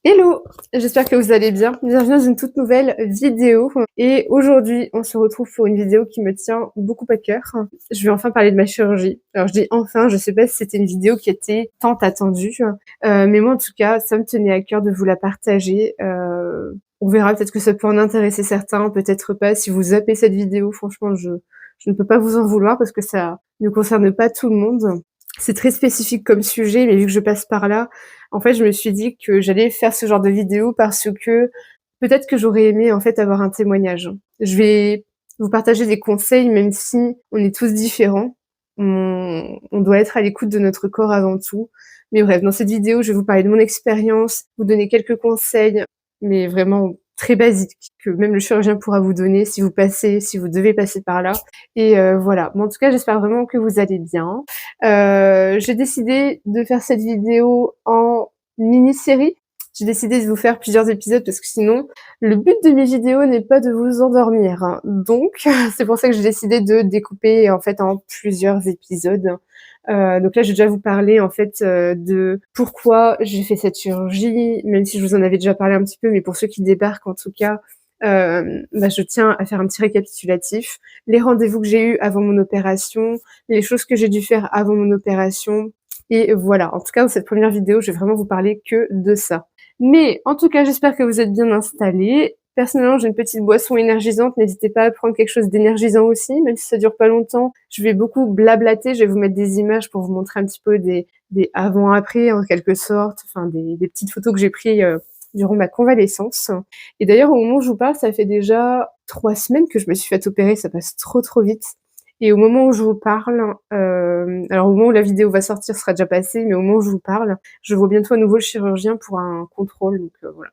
Hello, j'espère que vous allez bien. Bienvenue dans une toute nouvelle vidéo. Et aujourd'hui, on se retrouve pour une vidéo qui me tient beaucoup à cœur. Je vais enfin parler de ma chirurgie. Alors je dis enfin, je sais pas si c'était une vidéo qui était tant attendue, mais moi en tout cas, ça me tenait à cœur de vous la partager. On verra, peut-être que ça peut en intéresser certains, peut-être pas. Si vous zappez cette vidéo, franchement, je ne peux pas vous en vouloir parce que ça ne concerne pas tout le monde. C'est très spécifique comme sujet, mais vu que je passe par là, en fait, je me suis dit que j'allais faire ce genre de vidéo parce que peut-être que j'aurais aimé, en fait, avoir un témoignage. Je vais vous partager des conseils, même si on est tous différents. On doit être à l'écoute de notre corps avant tout. Mais bref, dans cette vidéo, je vais vous parler de mon expérience, vous donner quelques conseils, mais vraiment très basiques, que même le chirurgien pourra vous donner si vous devez passer par là. Et voilà. Mais en tout cas, j'espère vraiment que vous allez bien. J'ai décidé de faire cette vidéo en mini-série. J'ai décidé de vous faire plusieurs épisodes parce que sinon, le but de mes vidéos n'est pas de vous endormir, hein. Donc, c'est pour ça que j'ai décidé de découper en fait en plusieurs épisodes. Donc là, je vais déjà vous parler en fait de pourquoi j'ai fait cette chirurgie, même si je vous en avais déjà parlé un petit peu, mais pour ceux qui débarquent en tout cas, je tiens à faire un petit récapitulatif. Les rendez-vous que j'ai eus avant mon opération, les choses que j'ai dû faire avant mon opération, et voilà. En tout cas, dans cette première vidéo, je vais vraiment vous parler que de ça. Mais en tout cas, j'espère que vous êtes bien installés. Personnellement, j'ai une petite boisson énergisante. N'hésitez pas à prendre quelque chose d'énergisant aussi, même si ça dure pas longtemps. Je vais beaucoup blablater. Je vais vous mettre des images pour vous montrer un petit peu des avant-après, en quelque sorte. Enfin, des petites photos que j'ai prises durant ma convalescence. Et d'ailleurs, au moment où je vous parle, ça fait déjà 3 semaines que je me suis fait opérer. Ça passe trop vite. Et au moment où je vous parle, alors au moment où la vidéo va sortir, ce sera déjà passé, mais au moment où je vous parle, je vois bientôt à nouveau le chirurgien pour un contrôle, donc voilà.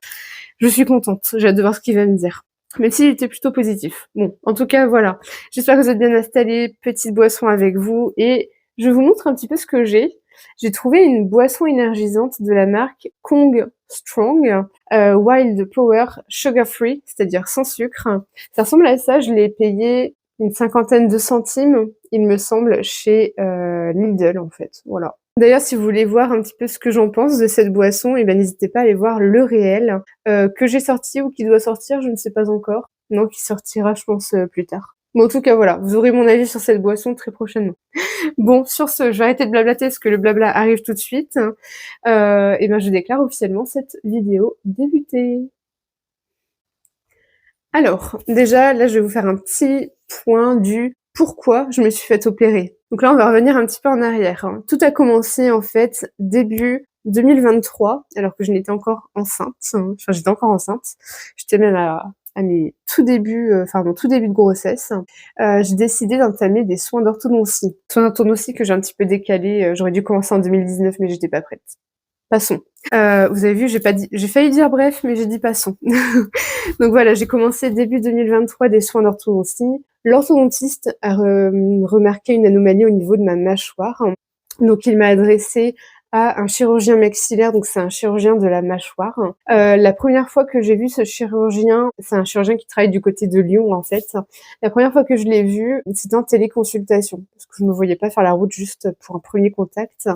Je suis contente, j'ai hâte de voir ce qu'il va me dire. Même s'il était plutôt positif. Bon, en tout cas, voilà. J'espère que vous êtes bien installés, petite boisson avec vous, et je vous montre un petit peu ce que j'ai. J'ai trouvé une boisson énergisante de la marque Kong Strong, Wild Power Sugar Free, c'est-à-dire sans sucre. Ça ressemble à ça, je l'ai payé une 50aine de centimes, il me semble, chez Lidl en fait. Voilà. D'ailleurs, si vous voulez voir un petit peu ce que j'en pense de cette boisson, eh ben, n'hésitez pas à aller voir le réel que j'ai sorti ou qui doit sortir, je ne sais pas encore. Non, qui sortira, je pense, plus tard. Mais en tout cas, voilà, vous aurez mon avis sur cette boisson très prochainement. Bon, sur ce, je vais arrêter de blablater parce que le blabla arrive tout de suite. Et ben, je déclare officiellement cette vidéo débutée. Alors, déjà, là, je vais vous faire un petit point du pourquoi je me suis fait opérer. Donc là, on va revenir un petit peu en arrière, hein. Tout a commencé, en fait, début 2023, alors que je n'étais encore enceinte. Enfin, j'étais encore enceinte. J'étais même à mes tout débuts, mon tout début de grossesse. J'ai décidé d'entamer des soins d'orthodontie. Soins d'orthodontie que j'ai un petit peu décalés. J'aurais dû commencer en 2019, mais j'étais pas prête. Passons. Vous avez vu, j'ai failli dire bref, mais j'ai dit passons. Donc voilà, j'ai commencé début 2023 des soins d'orthodontie. L'orthodontiste a remarqué une anomalie au niveau de ma mâchoire. Donc il m'a adressé à un chirurgien maxillaire, donc c'est un chirurgien de la mâchoire. La première fois que j'ai vu ce chirurgien, c'est un chirurgien qui travaille du côté de Lyon en fait. La première fois que je l'ai vu, c'était en téléconsultation, parce que je ne me voyais pas faire la route juste pour un premier contact.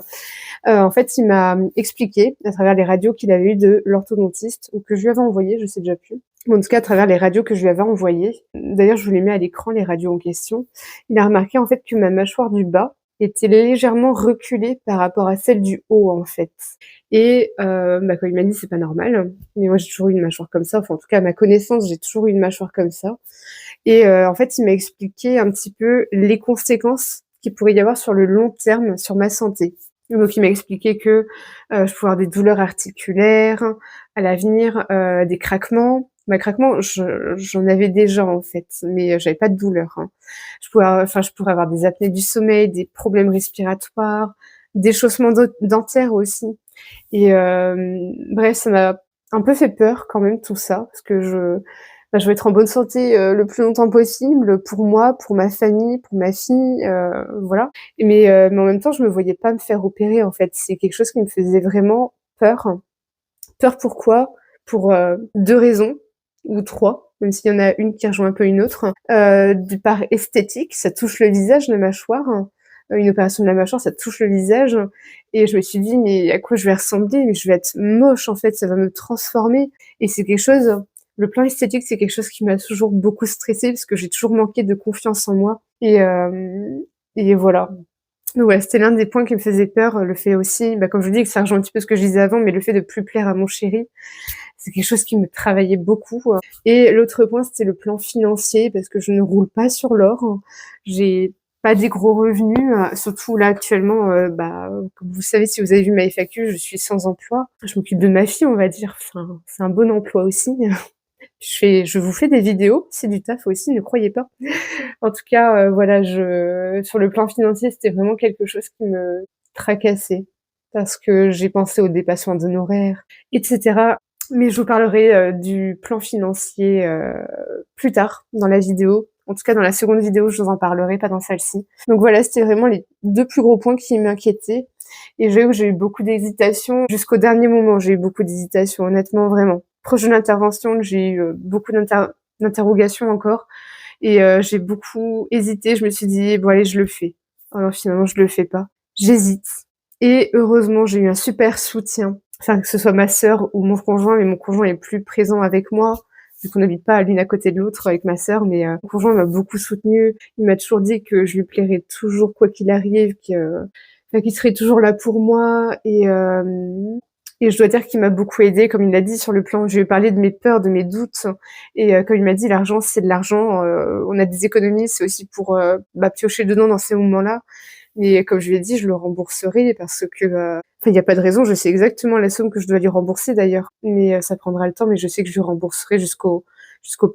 En fait, il m'a expliqué, à travers les radios qu'il avait eues de l'orthodontiste, ou que je lui avais envoyées, je sais déjà plus. Mais en tout cas, à travers les radios que je lui avais envoyées. D'ailleurs, je vous les mets à l'écran, les radios en question. Il a remarqué, en fait, que ma mâchoire du bas était légèrement reculée par rapport à celle du haut, en fait. Et, quand il m'a dit, c'est pas normal. Mais moi, j'ai toujours eu une mâchoire comme ça. Enfin, en tout cas, à ma connaissance, j'ai toujours eu une mâchoire comme ça. Et, en fait, il m'a expliqué un petit peu les conséquences qu'il pourrait y avoir sur le long terme sur ma santé. Donc il m'a expliqué que je pouvais avoir des douleurs articulaires à l'avenir, des craquements. Craquements, j'en avais déjà en fait, mais j'avais pas de douleur, hein. Je pourrais avoir des apnées du sommeil, des problèmes respiratoires, déchaussement dentaire aussi. Et bref, ça m'a un peu fait peur quand même tout ça, parce que je veux être en bonne santé le plus longtemps possible pour moi, pour ma famille, pour ma fille, voilà. Mais en même temps, je me voyais pas me faire opérer en fait. C'est quelque chose qui me faisait vraiment peur. Peur pourquoi? Pour 2 raisons ou 3, même s'il y en a une qui rejoint un peu une autre. De par esthétique, ça touche le visage, la mâchoire. une opération de la mâchoire, ça touche le visage et je me suis dit: «Mais à quoi je vais ressembler? Mais je vais être moche en fait, ça va me transformer» et c'est quelque chose le plan esthétique, c'est quelque chose qui m'a toujours beaucoup stressée parce que j'ai toujours manqué de confiance en moi et voilà. Donc ouais, c'était l'un des points qui me faisait peur, le fait aussi, comme je vous dis que ça rejoint un petit peu ce que je disais avant, mais le fait de plus plaire à mon chéri, c'est quelque chose qui me travaillait beaucoup, et l'autre point, c'était le plan financier parce que je ne roule pas sur l'or. J'ai pas des gros revenus, surtout là actuellement, comme vous savez, si vous avez vu ma FAQ, je suis sans emploi. Je m'occupe de ma fille, on va dire, enfin, c'est un bon emploi aussi. Je vous fais des vidéos, c'est du taf aussi, ne croyez pas. En tout cas, voilà, sur le plan financier, c'était vraiment quelque chose qui me tracassait parce que j'ai pensé au dépassement d'honoraires et cetera. Mais je vous parlerai, du plan financier, plus tard dans la vidéo. En tout cas, dans la seconde vidéo, je vous en parlerai, pas dans celle-ci. Donc voilà, c'était vraiment les 2 plus gros points qui m'inquiétaient et j'avoue que j'ai eu beaucoup d'hésitations. Jusqu'au dernier moment, j'ai eu beaucoup d'hésitations, honnêtement, vraiment. Proche de l'intervention, j'ai eu, beaucoup d'interrogations encore et j'ai beaucoup hésité. Je me suis dit: «Bon allez, je le fais». Alors finalement, je le fais pas. J'hésite et heureusement, j'ai eu un super soutien. Enfin, que ce soit ma sœur ou mon conjoint, mais mon conjoint est plus présent avec moi, vu qu'on n'habite pas l'une à côté de l'autre avec ma sœur, mais mon conjoint m'a beaucoup soutenue. Il m'a toujours dit que je lui plairais toujours quoi qu'il arrive, qu'il serait toujours là pour moi et je dois dire qu'il m'a beaucoup aidée, comme il l'a dit sur le plan je lui ai parlé de mes peurs, de mes doutes et comme il m'a dit: «L'argent, c'est de l'argent, on a des économies, c'est aussi pour, piocher dedans dans ces moments-là». Mais comme je lui ai dit, je le rembourserai parce que, il y a pas de raison, je sais exactement la somme que je dois lui rembourser d'ailleurs. Mais, ça prendra le temps, mais je sais que je lui rembourserai jusqu'au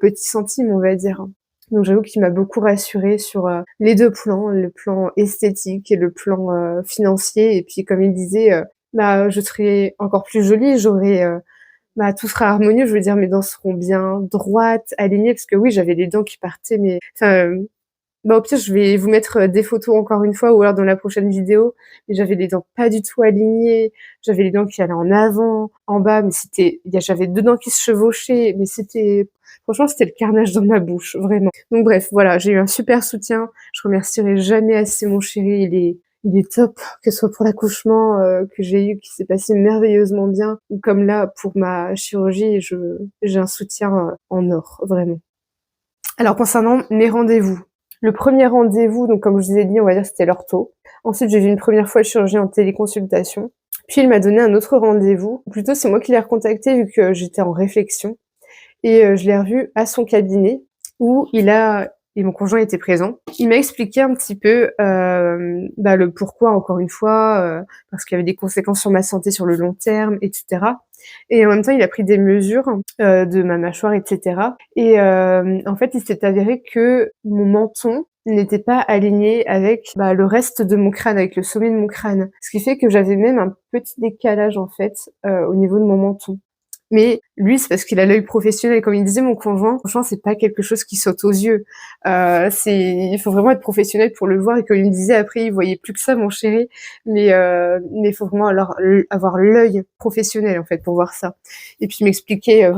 petit centime, on va dire. Donc j'avoue qu'il m'a beaucoup rassurée sur, les 2 plans, le plan esthétique et le plan, financier et puis comme il disait, je serai encore plus jolie, tout sera harmonieux, je veux dire mes dents seront bien droites, alignées parce que oui, j'avais les dents qui partaient mais enfin, au pire, je vais vous mettre, des photos encore une fois ou alors dans la prochaine vidéo, mais j'avais les dents pas du tout alignées, j'avais les dents qui allaient en avant, en bas, mais j'avais 2 dents qui se chevauchaient, mais franchement, c'était le carnage dans ma bouche, vraiment. Donc bref, voilà, j'ai eu un super soutien. Je remercierai jamais assez mon chéri, il est top, que ce soit pour l'accouchement, que j'ai eu, qui s'est passé merveilleusement bien ou comme là, pour ma chirurgie, j'ai un soutien, en or, vraiment. Alors concernant mes rendez-vous. Le premier rendez-vous, donc comme je vous ai dit, on va dire c'était l'ortho. Ensuite, j'ai vu une première fois le chirurgien en téléconsultation. Puis il m'a donné un autre rendez-vous. Plutôt, c'est moi qui l'ai recontacté vu que j'étais en réflexion et je l'ai revu à son cabinet où et mon conjoint était présent. Il m'a expliqué un petit peu, le pourquoi encore une fois, parce qu'il y avait des conséquences sur ma santé sur le long terme et cetera et en même temps, il a pris des mesures, de ma mâchoire et cetera et en fait, il s'est avéré que mon menton n'était pas aligné avec, le reste de mon crâne, avec le sommet de mon crâne. Ce qui fait que j'avais même un petit décalage en fait, au niveau de mon menton. Mais lui, c'est parce qu'il a l'œil professionnel. Comme il disait mon conjoint, franchement, c'est pas quelque chose qui saute aux yeux. Il faut vraiment être professionnel pour le voir. Et comme il me disait après, il voyait plus que ça, mon chéri. Mais il faut vraiment alors avoir l'œil professionnel en fait pour voir ça. Et puis il m'expliquait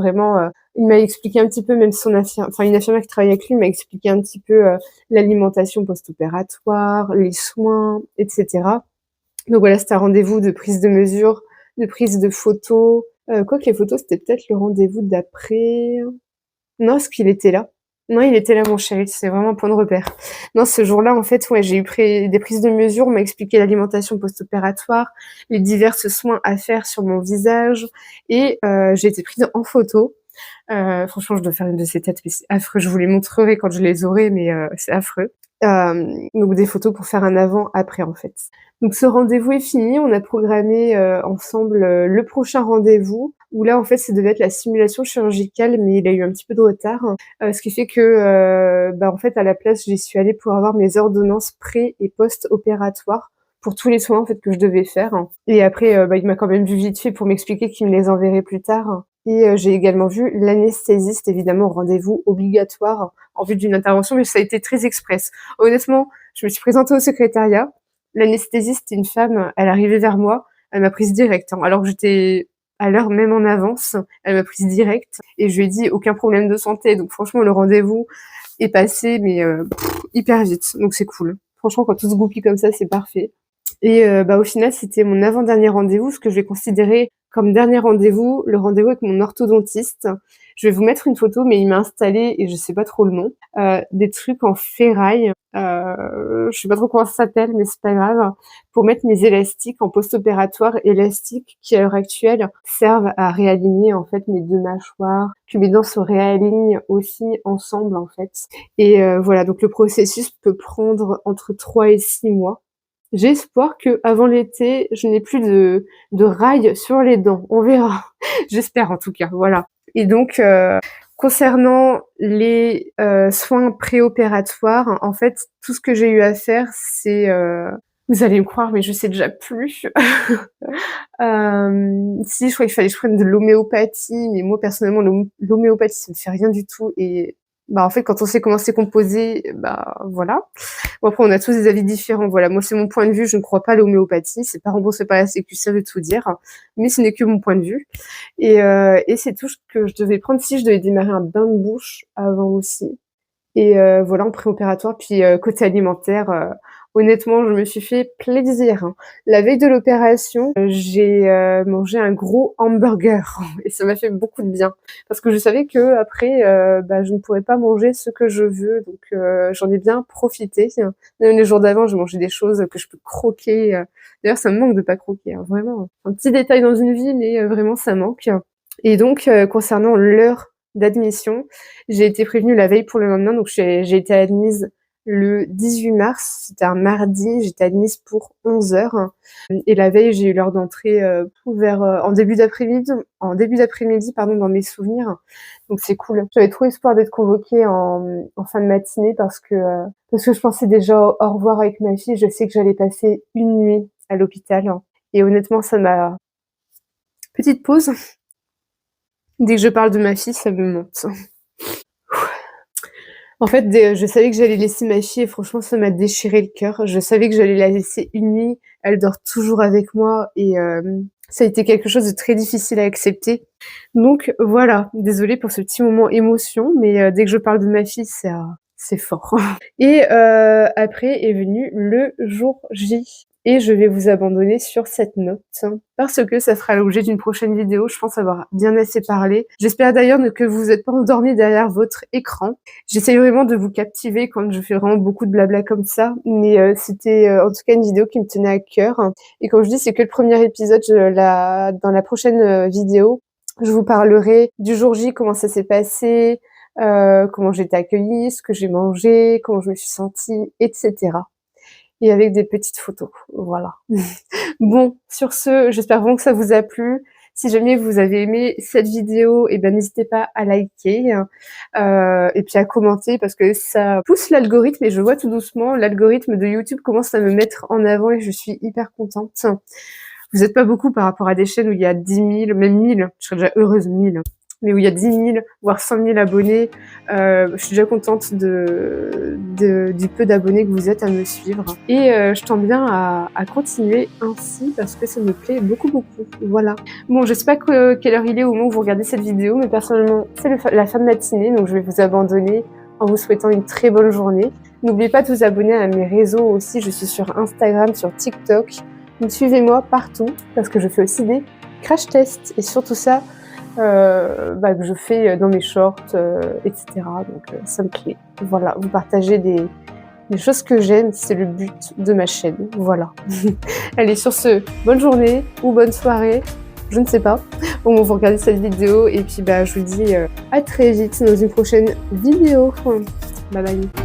il m'a expliqué un petit peu même une infirmière qui travaille avec lui m'a expliqué un petit peu l'alimentation post-opératoire, les soins, etc. Donc voilà, c'était un rendez-vous de prise de mesure, de prise de photos. Quoique les photos, c'était peut-être le rendez-vous d'après. Non, est-ce qu'il était là? Non, il était là, mon chéri, c'est vraiment un point de repère. Non, ce jour-là, en fait, ouais, j'ai eu des prises de mesure, on m'a expliqué l'alimentation post-opératoire, les diverses soins à faire sur mon visage et j'ai été prise en photo. Franchement, je dois faire une de ces têtes, mais c'est affreux. Je vous les montrerai quand je les aurai, mais c'est affreux. Donc des photos pour faire un avant-après, en fait. Donc ce rendez-vous est fini, on a programmé, ensemble, le prochain rendez-vous où là, en fait, ça devait être la simulation chirurgicale, mais il a eu un petit peu de retard, ce qui fait que, en fait, à la place, j'y suis allée pour avoir mes ordonnances pré et post-opératoires pour tous les soins, en fait, que je devais faire et après, il m'a quand même vu vite fait pour m'expliquer qu'il me les enverrait plus tard et j'ai également vu l'anesthésiste, évidemment, au rendez-vous obligatoire en vue d'une intervention, mais ça a été très express. Honnêtement, je me suis présentée au secrétariat. L'anesthésiste, une femme, elle arrivait vers moi, elle m'a prise direct, alors que j'étais à l'heure même en avance, elle m'a prise direct et je lui ai dit: «Aucun problème de santé». Donc franchement, le rendez-vous est passé, mais hyper vite, donc c'est cool. Franchement, quand tout se goupille comme ça, c'est parfait. Et au final, c'était mon avant-dernier rendez-vous, ce que je vais considérer comme dernier rendez-vous, le rendez-vous avec mon orthodontiste. Je vais vous mettre une photo, mais il m'a installé, et je sais pas trop le nom, des trucs en ferraille. Je sais pas trop comment ça s'appelle, mais c'est pas grave. Pour mettre mes élastiques en post-opératoire, élastiques qui à l'heure actuelle servent à réaligner en fait mes deux mâchoires, que mes dents se réalignent aussi ensemble en fait. Et voilà, donc le processus peut prendre entre 3 et 6 mois. J'ai espoir que avant l'été, je n'ai plus de rails sur les dents. On verra. J'espère en tout cas. Voilà. Et donc, concernant les soins préopératoires, en fait, tout ce que j'ai eu à faire, c'est... vous allez me croire, mais je sais déjà plus. Si, je crois qu'il fallait que je prenne de l'homéopathie, mais moi, personnellement, l'homéopathie, ça ne fait rien du tout. Et en fait, quand on sait comment c'est composé, voilà. Bon, après, on a tous des avis différents. Voilà, moi, c'est mon point de vue. Je ne crois pas à l'homéopathie. C'est pas remboursé par la Sécu, ça veut tout dire. Mais ce n'est que mon point de vue. Et c'est tout ce que je devais prendre si je devais démarrer un bain de bouche avant aussi. Et voilà, en préopératoire. Puis côté alimentaire, honnêtement, je me suis fait plaisir. La veille de l'opération, j'ai mangé un gros hamburger et ça m'a fait beaucoup de bien parce que je savais que après, je ne pourrais pas manger ce que je veux, donc j'en ai bien profité. Même les jours d'avant, j'ai mangé des choses que je peux croquer. D'ailleurs, ça me manque de pas croquer, vraiment. Un petit détail dans une vie, mais vraiment ça manque. Et donc, concernant l'heure d'admission, j'ai été prévenue la veille pour le lendemain, donc j'ai été admise le 18 mars, c'était un mardi, j'étais admise pour 11h. Et la veille, j'ai eu l'heure d'entrée en début d'après-midi, dans mes souvenirs. Donc c'est cool. J'avais trop espoir d'être convoquée en fin de matinée parce que je pensais déjà au revoir avec ma fille. Je sais que j'allais passer une nuit à l'hôpital. Et honnêtement, ça m'a... Petite pause. Dès que je parle de ma fille, ça me monte. En fait, je savais que j'allais laisser ma fille et franchement, ça m'a déchiré le cœur. Je savais que j'allais la laisser une nuit. Elle dort toujours avec moi et ça a été quelque chose de très difficile à accepter. Donc voilà, désolée pour ce petit moment émotion, mais dès que je parle de ma fille, c'est fort. Et après est venu le jour J. Et je vais vous abandonner sur cette note, parce que ça sera l'objet d'une prochaine vidéo. Je pense avoir bien assez parlé. J'espère d'ailleurs que vous n'êtes pas endormis derrière votre écran. J'essaye vraiment de vous captiver quand je fais vraiment beaucoup de blabla comme ça, mais c'était en tout cas une vidéo qui me tenait à cœur. Et comme je dis, c'est que le premier épisode. Dans la prochaine vidéo, je vous parlerai du jour J, comment ça s'est passé, comment j'ai été accueillie, ce que j'ai mangé, comment je me suis sentie, etc. Et avec des petites photos, voilà. Bon, sur ce, j'espère vraiment que ça vous a plu. Si jamais vous avez aimé cette vidéo, n'hésitez pas à liker et puis à commenter parce que ça pousse l'algorithme et je vois tout doucement l'algorithme de YouTube commence à me mettre en avant et je suis hyper contente. Vous n'êtes pas beaucoup par rapport à des chaînes où il y a 10 000, même 1000, je serais déjà heureuse 1000. Mais où il y a 10 000, voire 100 000 abonnés, je suis déjà contente du peu d'abonnés que vous êtes à me suivre. Et je tends bien à continuer ainsi parce que ça me plaît beaucoup, beaucoup. Voilà. Bon, je sais pas quelle heure il est au moment où vous regardez cette vidéo, mais personnellement, c'est la fin de matinée, donc je vais vous abandonner en vous souhaitant une très bonne journée. N'oubliez pas de vous abonner à mes réseaux aussi, je suis sur Instagram, sur TikTok. Suivez-moi partout parce que je fais aussi des crash tests et surtout ça, que je fais dans mes shorts, etc. Donc ça me plaît. Voilà, vous partagez des choses que j'aime, c'est le but de ma chaîne. Voilà. Allez, sur ce, bonne journée ou bonne soirée, je ne sais pas, au moment où vous regardez cette vidéo. Et puis je vous dis à très vite dans une prochaine vidéo. Bye bye.